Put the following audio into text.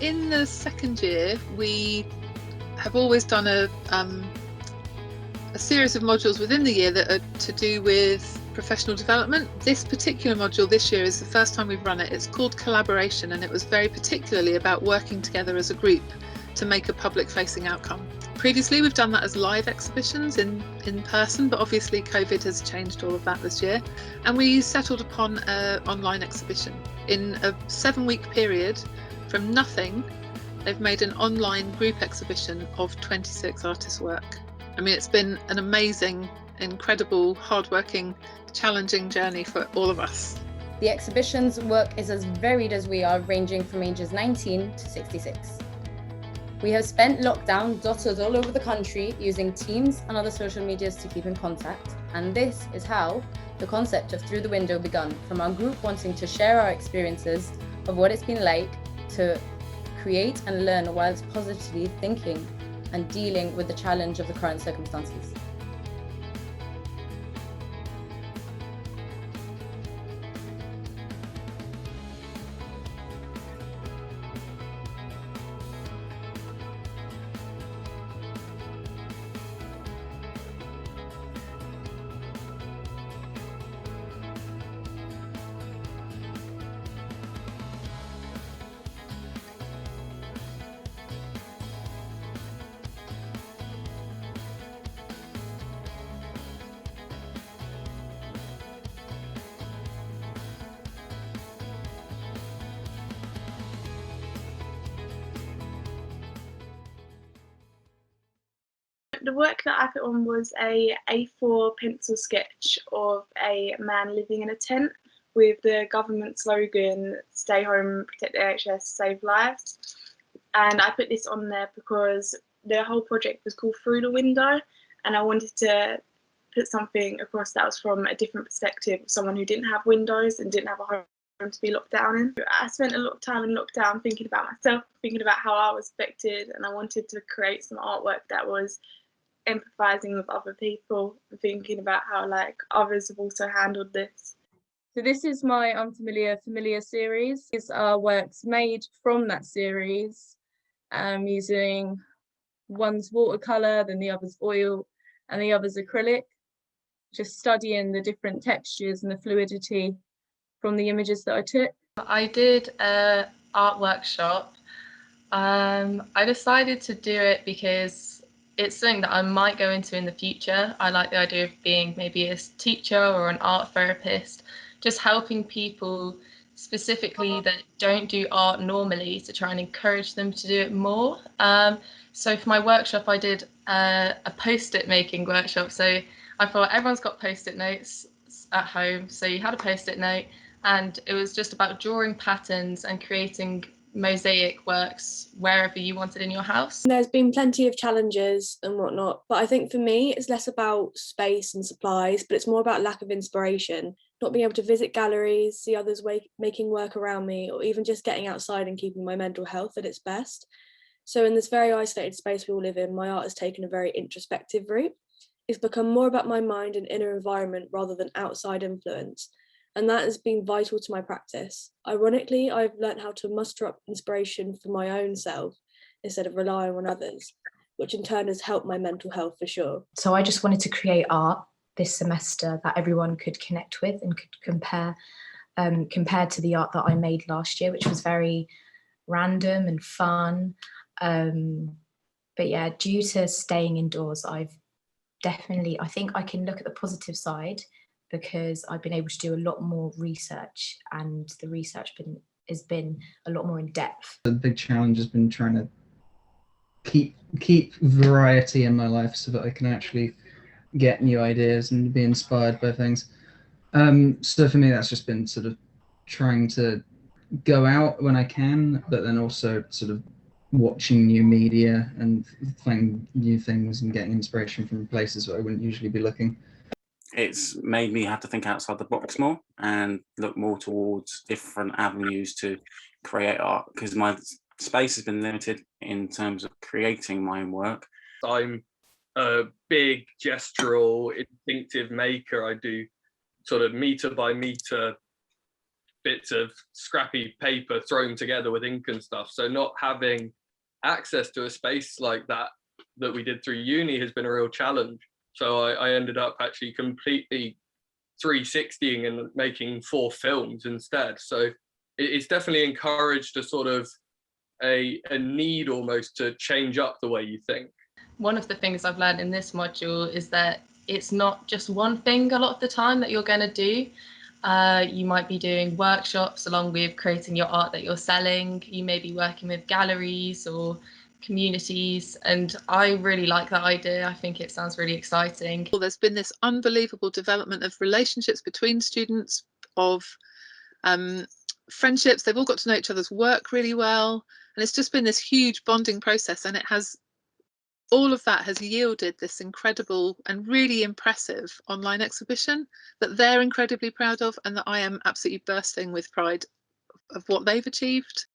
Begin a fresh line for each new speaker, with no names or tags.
in the second year, we have always done a series of modules within the year that are to do with professional development. This particular module this year is the first time we've run it. It's called Collaboration, and it was very particularly about working together as a group to make a public-facing outcome. Previously, we've done that as live exhibitions in person, but obviously COVID has changed all of that this year. And we settled upon an online exhibition. In a 7-week period, from nothing, they've made an online group exhibition of 26 artists' work. I mean, it's been an amazing, incredible, hardworking, challenging journey for all of us.
The exhibition's work is as varied as we are, ranging from ages 19 to 66. We have spent lockdown dotted all over the country using Teams and other social medias to keep in contact, and this is how the concept of Through the Window begun, from our group wanting to share our experiences of what it's been like to create and learn whilst positively thinking and dealing with the challenge of the current circumstances.
The work that I put on was a A4 pencil sketch of a man living in a tent with the government slogan, "Stay home, protect the NHS, save lives." And I put this on there because the whole project was called Through the Window, and I wanted to put something across that was from a different perspective, someone who didn't have windows and didn't have a home to be locked down in. I spent a lot of time in lockdown thinking about myself, thinking about how I was affected, and I wanted to create some artwork that was empathizing with other people, thinking about how others have also handled this.
So this is my Familiar series. These are works made from that series, using one's watercolour, then the other's oil, and the other's acrylic, just studying the different textures and the fluidity from the images that I took.
I did an art workshop. I decided to do it because it's something that I might go into in the future. I like the idea of being maybe a teacher or an art therapist, just helping people specifically that don't do art normally to try and encourage them to do it more. So for my workshop, I did a post-it making workshop. So I thought everyone's got post-it notes at home. So you had a post-it note, and it was just about drawing patterns and creating mosaic works wherever you wanted in your house.
There's been plenty of challenges and whatnot, but I think for me it's less about space and supplies, but it's more about lack of inspiration, not being able to visit galleries, see others making work around me, or even just getting outside and keeping my mental health at its best. So in this very isolated space we all live in, my art has taken a very introspective route. It's become more about my mind and inner environment rather than outside influence. And that has been vital to my practice. Ironically, I've learnt how to muster up inspiration for my own self instead of relying on others, which in turn has helped my mental health for sure.
So I just wanted to create art this semester that everyone could connect with and could compare, compared to the art that I made last year, which was very random and fun. But yeah, due to staying indoors, I think I can look at the positive side, because I've been able to do a lot more research, and the research has been a lot more in depth.
The big challenge has been trying to keep variety in my life so that I can actually get new ideas and be inspired by things. So for me, that's just been sort of trying to go out when I can, but then also sort of watching new media and finding new things and getting inspiration from places where I wouldn't usually be looking.
It's made me have to think outside the box more and look more towards different avenues to create art, because my space has been limited in terms of creating my own work.
I'm a big gestural, instinctive maker. I do sort of meter by meter bits of scrappy paper thrown together with ink and stuff. So not having access to a space like that we did through uni has been a real challenge. So I ended up actually completely 360ing and making 4 films instead. So it's definitely encouraged a sort of a need almost to change up the way you think.
One of the things I've learned in this module is that it's not just one thing a lot of the time that you're going to do. You might be doing workshops along with creating your art that you're selling. You may be working with galleries or communities, and I really like that idea. I think it sounds really exciting.
Well, there's been this unbelievable development of relationships between students, of friendships. They've all got to know each other's work really well, and it's just been this huge bonding process, and it has, all of that has yielded this incredible and really impressive online exhibition that they're incredibly proud of, and that I am absolutely bursting with pride of what they've achieved.